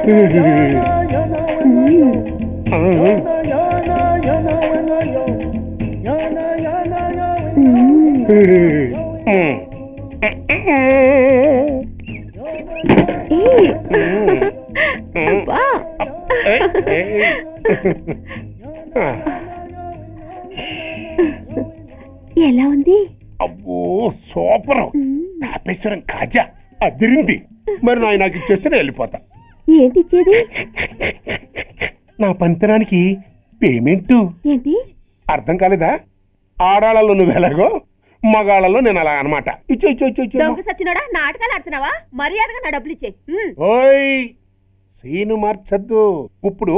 ఎలా ఉంది? అబ్బో సూపర్. తాపేశ్వరం కాజా అదిరింది. మరి నాకు ఇచ్చేస్తే నేను వెళ్ళిపోతా. ఏంటి ఇచ్చేది? నా పంతనానికి పేమెంట్. ఏంటి అర్థం కాలేదా? ఆడాళ్ళలో నువ్వు ఎలాగో మగాళ్ళలో నేను అలా అనమాట. సచ్చినోడా నాటకాలు ఆడుతున్నావా? మర్యాదగా నా డబ్బులు ఇచ్చే. ఓయ్ సీను మార్చద్దు. ఇప్పుడు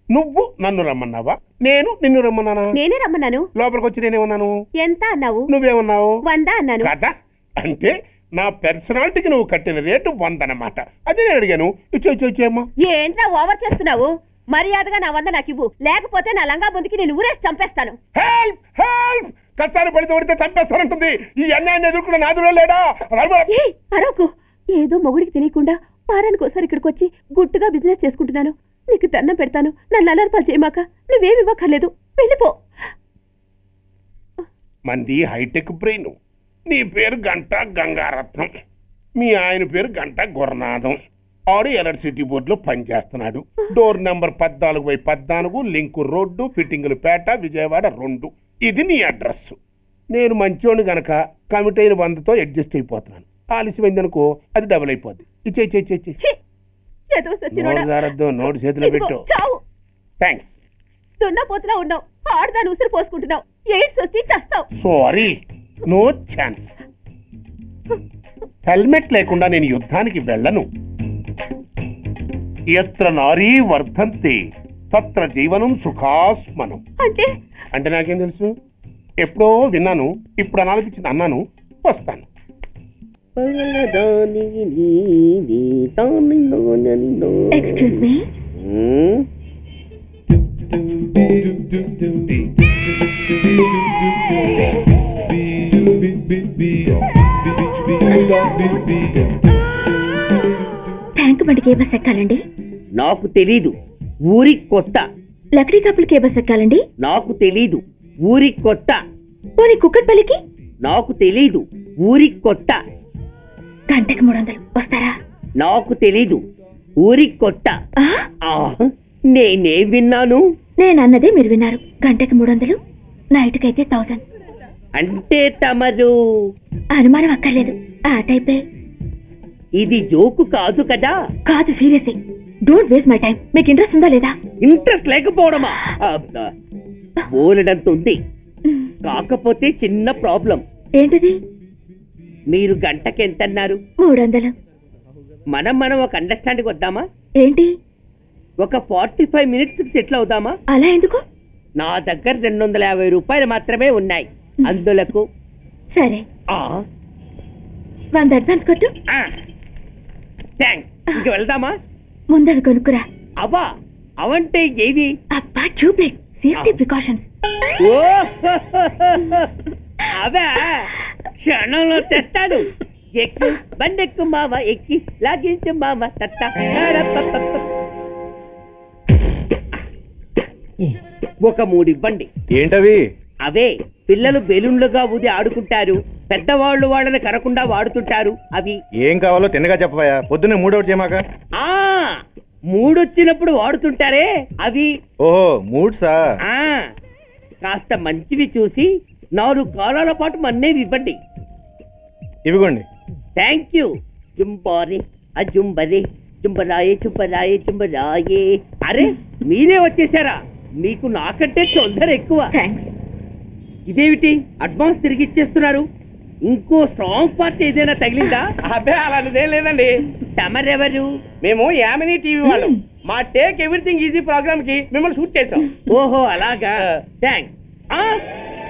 నువ్వు నన్ను రమ్మన్నావా, నేను నిన్ను రమ్మన్నానా? నేనే రమ్మన్నాను. లోపలికి వచ్చి నేనేమన్నాను? ఎంత అన్నావు? నువ్వేమన్నావు? 100 అన్నాను. కదా అంటే నా పర్సనాలిటీకి నువ్వు కట్టిన రేటు 100 అన్నమాట. అదే నేను అడిగాను. ఇచ్చేమ్మా. ఏంట్రా ఓవర్ చేస్తున్నావు? మర్యాదగా నా 100 నాకు ఇవ్వు, లేకపోతే నా లంగా బొందికి నేను ఊరేసి చంపేస్తాను. Help help. కష్టాన్ని పడితే చంపేస్తానంటుంది. ఈ అన్యాయాన్ని ఎదుర్కొన్న నాదుడే లేడా? అరవకు. ఏదో మొగుడికి తెలియకుండా వారానికి ఒకసారి ఇక్కడికి వచ్చి గుట్టుగా బిజినెస్ చేసుకుంటున్నాను. నీకు దండం పెడతాను, నన్ను అలర్పాలు చేయమాక. నువ్వేమి ఇవ్వక్కర్లేదు, వెళ్ళిపో. మంది హైటెక్ బ్రెయిన్. నీ పేరు గంటా గంగారత్నం, మీ ఆయన పేరు గంటా గురనాథం. ఆడు ఎలక్ట్రిసిటీ బోర్డులో పనిచేస్తున్నాడు. డోర్ నెంబర్ 14/14, లింకు రోడ్డు, ఫిట్టింగులు పేట, విజయవాడ 2. ఇది నీ అడ్రస్. నేను మంచోడు గనక కమిట్ అయిన 100తో అడ్జస్ట్ అయిపోతున్నాను. ఆలస్యమైందనుకో అది డబుల్ అయిపోద్ది. నోటు చేతిలో పెట్టు. థ్యాంక్స్. దున్నపోతులా ఉన్నావు, ఆడదాని ఉసురు పోసుకుంటున్నావు. ఎయిడ్స్ వచ్చి చస్తావు. Sorry, no chance. హెల్మెట్ లేకుండా నేను యుద్ధానికి వెళ్ళను. ఎత్ర నారీ వర్ధంతి తత్ర జీవనం సుఖాస్మనం. అంటే నాకేం తెలుసు? ఎప్పుడో విన్నాను, ఇప్పుడు అనాలనిపించింది అన్నాను. వస్తాను. Excuse me. ట్యాంక్ బండికి ఏ బస్ ఎక్కాలండి? నాకు తెలీదు, ఊరి కొత్త. లక్డీ కప్పులకి ఏ బస్ ఎక్కాలండి? నాకు తెలీదు, ఊరి కొత్త. పోనీ కుక్కట్పల్లికి? నాకు తెలీదు, ఊరి కొత్త. గంటకి 300 వస్తారా? నాకు తెలీదు, ఊరి కొత్త. నేనే విన్నాను. నేనన్నదే మీరు విన్నారు. గంటకి 300, నైట్కైతే 1000. అంటే తమరు? అనుమానం అక్కర్లేదు, ఆ టైపే. ఇది జోకు కాదు కదా? కాదు, serious. Don't waste my time. మీకు ఇంట్రెస్ట్ ఉందా లేదా? ఇంట్రెస్ట్ లేకపోవడమా? బోలెడంత ఉంది. కాకపోతే చిన్న ప్రాబ్లం. ఏంటిది? మీరు గంటకి ఎంత అన్నారు? 300. మనం ఒక అండర్స్టాండింగ్ వద్దామా? ఏంటి? ఒక 45 మినిట్స్ సెటిల్ అవుదామా? అలా ఎందుకు? నా దగ్గర 250 రూపాయలు మాత్రమే ఉన్నాయి. అందులకు సరే, 100 అడ్వాన్స్ కొట్టు. థ్యాంక్స్. ఇంక వెళ్దామా? ముందవి కొనుక్కురా. అవా? అవంటే ఏవి? అబ్బా, ట్యూబ్లైట్, సేఫ్టీ ప్రికాషన్స్. అవా? క్షణంలో తెస్తాను. ఎక్కు బండెక్కు మామ, ఎక్కి లాగించు మామ. ఒక 3 ఇవ్వండి. ఏంటవి? అవే పిల్లలు బెలూన్లుగా ఊది ఆడుకుంటారు, పెద్దవాళ్ళు వాళ్ళని కరకుండా వాడుతుంటారు. అవి ఏం కావాలో తిన్నగా చెప్పవా? పొద్దున్నే 3 ఒకటి చేయమాక. 3 వచ్చినప్పుడు వాడుతుంటారే అవి. ఓహో, 3సా? కాస్త మంచివి చూసి 4 కాలాల పాటు మన్నేవి ఇవ్వండి. ఇవ్వండి. Thank you. జుంబారే అజుంబరే, చుంబరాయే చుంబరాయే చుంబరాయే. అరే, మీరే వచ్చేసారా? మీకు నాకంటే తొందర ఎక్కువ. ఇదేమిటి అడ్వాన్స్ తిరిగి ఇచ్చేస్తున్నారు? ఇంకో స్ట్రాంగ్ పార్ట్ ఏదైనా తగిలిందా? అబ్బే, అలాంటిదేం లేదండి. తమరెవరు? మేము యామినీ టీవీ వాళ్ళం. మా టేక్ ఎవ్రీథింగ్ ఈజీ ప్రోగ్రామ్ కి మిమ్మల్ని షూట్ చేసాం. ఓహో, అలాగా. థ్యాంక్స్.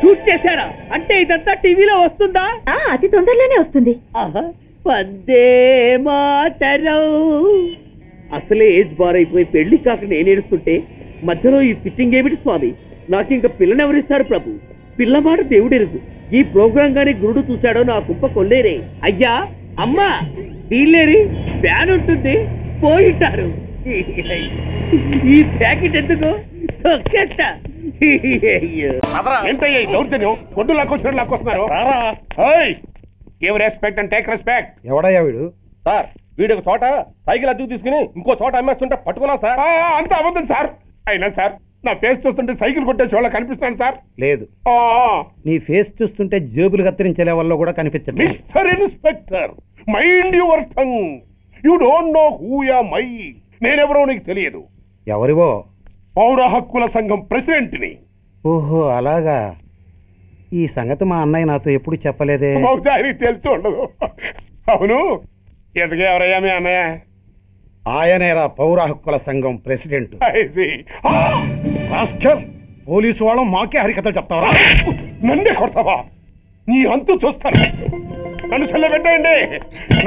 షూట్ చేశారా? అంటే ఇదంతా టీవీలో వస్తుందా? అతి తొందరలోనే వస్తుంది. వందే మాతరం. అసలే ఏజ్ బార్ అయిపోయి పెళ్లి కాక నేను ఏడుస్తుంటే మధ్యలో ఈ ఫిట్టింగ్ ఏమిటి స్వామి? నాకు ఇంకా పిల్లనెవరిస్తారు ప్రభు? పిల్లమాట దేవుడెరుగు. ఈ ప్రోగ్రాం గానీ గురుడు చూశాడో నా కుప్ప కొల్లేరే. అయ్యా, అమ్మా, వీళ్ళేరి ఫ్యాన్ ఉంటుంది, పోయింటారు. ఈ ప్యాకెట్ ఎందుకు తొక్కేస్తా. ఏంటయ్యా ఈ దౌర్జన్యం? గొడ్డు లాక్కొచ్చినట్టు లాక్కొస్తున్నారు. Give respect and take respect. ఎవడయ్యా వీడు? సార్ వీడు ఒక చోట సైకిల్ అద్దెకు తీసుకుని ఇంకో చోట అమ్మేస్తుంటే పట్టుకున్నాం సార్. అంత అబద్ధం సార్. అయినా సార్ నా ఫేస్ చూస్తుంటే సైకిల్ కొట్టేసి వాళ్ళ కనిపిస్తున్నాను సార్. లేదు, నీ ఫేస్ చూస్తుంటే జేబులు కత్తిరించే లెవెల్లో కూడా కనిపించదు. Mister inspector, mind your tongue. You don't know who am I. నేనెవరో నీకు తెలియదు. ఎవరివో? పౌర హక్కుల సంఘం ప్రెసిడెంట్ని. ఓహో అలాగా. ఈ సంగతి మా అన్నయ్య నాతో ఎప్పుడు చెప్పలేదే. బహుశా ఆయనకి తెలిసి ఉండదు. అవును, ఎందుకు ఎవరయ్యా మీ అన్నయ్య? ఆయనేరా పౌర హక్కుల సంఘం ప్రెసిడెంట్. I see. పోలీసు వాళ్ళం మాకే హరికథలు చెప్తావరా? నన్నే కొడతావా? నీ అంతు చూస్తాను. నన్ను సెల్ల పెట్టేయండి,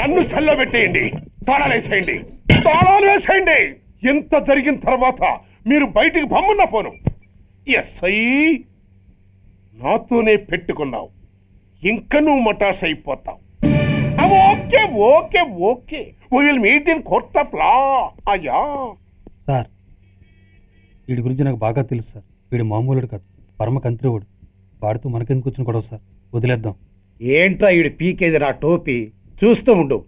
నన్ను సెల్ల పెట్టేయండి, తాళాలు వేసేయండి, తాళాలు వేసేయండి. ఎంత జరిగిన తర్వాత మీరు బయటికి పంపన్న పోను. ఎస్ఐ నాతోనే పెట్టుకున్నావు, ఇంకా నువ్వు మటాష్ అయిపోతావు. Okay okay okay, we will meet in court of law. అయ్యా సార్, వీడి గురించి నాకు బాగా తెలుసు సార్. వీడు మామూలుడు కాదు, పరమ కంత్రివుడు. వాడితో మనకెందుకు వచ్చిన గొడవ సార్, వదిలేద్దాం. ఏంట్రా వీడి పీకేది నా టోపీ? చూస్తూ ఉండు.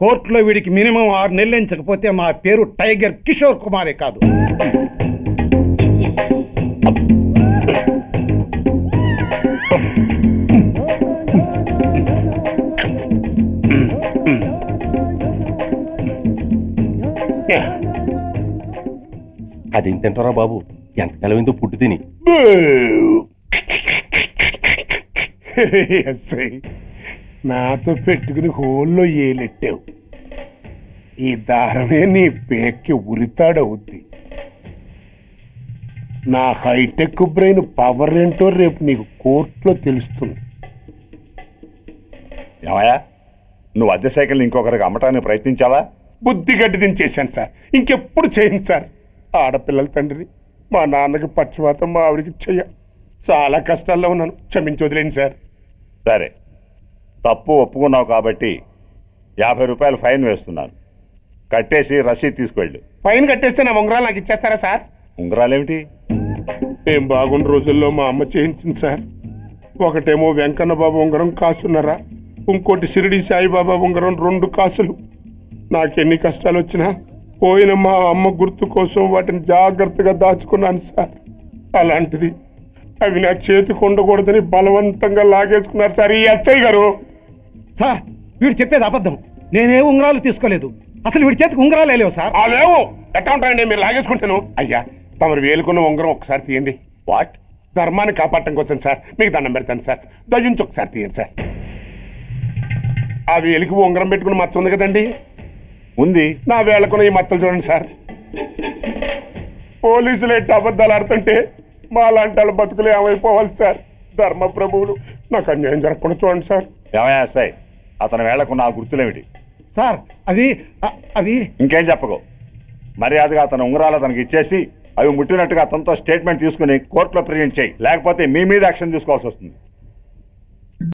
కోర్టులో వీడికి మినిమం 6 నెలలు ఎంచకపోతే మా పేరు టైగర్ కిషోర్ కుమారే కాదు. అది తింటారా బాబు? ఎంత కలవిందో పుట్టి తిని. ఎస్ఐ నాతో పెట్టుకుని హోల్లో ఏలెట్టావు. ఈ దారమే నీ పేక్కి ఉరితాడవుద్ది. నా హైటెక్ బ్రెయిన్ పవర్ ఏంటో రేపు నీకు కోర్టులో తెలుస్తుంది. ఏమయ్యా, నువ్వు అద్దె సైకిల్ ఇంకొకరికి అమ్మటానికి ప్రయత్నించావా? బుద్ధి గడ్డి దించేశాను సార్, ఇంకెప్పుడు చేయను సార్. ఆడపిల్లల తండ్రి, మా నాన్నకి పక్షవాతం, మా ఆవిడికి చెయ్య. చాలా కష్టాల్లో ఉన్నాను, క్షమించి వదిలేండి సార్. సరే, తప్పు ఒప్పుకున్నావు కాబట్టి 50 రూపాయలు ఫైన్ వేస్తున్నాను. కట్టేసి రసీదు తీసుకువెళ్ళు. ఫైన్ కట్టేస్తే నా ఉంగరాలు నాకు ఇచ్చేస్తారా సార్? ఉంగరాలేమిటి? ఏం బాగున్న రోజుల్లో మా అమ్మ చేయించింది సార్. ఒకటేమో వెంకన్న బాబు ఉంగరం కాసున్నరా, ఇంకోటి షిరిడి సాయిబాబా ఉంగరం 2 కాసులు. నాకెన్ని కష్టాలు వచ్చినా పోయిన మా అమ్మ గుర్తు కోసం వాటిని జాగ్రత్తగా దాచుకున్నాను సార్. అలాంటిది అవి నా చేతికి ఉండకూడదని బలవంతంగా లాగేసుకున్నారు సార్ ఈ ఎస్ఐ గారు. సార్, వీడు చెప్పేది అబద్ధం. నేనే ఉంగరాలు తీసుకోలేదు. అసలు వీడి చేతికి ఉంగరాలే లేవు సార్. లేవు, ఎట్టా ఉంటాయండి? మీరు లాగేసుకుంటాను. అయ్యా, తమరు వేలుకున్న ఉంగరం ఒకసారి తీయండి. వాట్? ధర్మాన్ని కాపాడటం కోసం సార్, మీకు దండం పెడతాను సార్. దయ్యుంచి ఒకసారి తీయండి సార్. ఆ వేలికి ఉంగరం పెట్టుకుని మచ్చ ఉంది కదండి, ఉంది. నా వేళకున్న ఈ మచ్చలు చూడండి సార్. పోలీసులు ఎట్టి అబద్ధాలు ఆడుతుంటే మా లాంటి వాళ్ళ బతుకులు ఏమైపోవాలి సార్? ధర్మ ప్రభువులు, నాకు అన్యాయం జరగకుండా చూడండి సార్. ఏమయ్యా ఎస్ఐ, అతని వేళకున్న ఆ గుర్తులేమిటి? సార్, అవి ఇంకేం చెప్పకు. మర్యాదగా అతని ఉంగరాలు అతనికి ఇచ్చేసి అవి ముట్టినట్టుగా అతనితో స్టేట్మెంట్ తీసుకుని కోర్టులో ప్రజెంట్ చేయి. లేకపోతే మీ మీద యాక్షన్ తీసుకోవాల్సి వస్తుంది.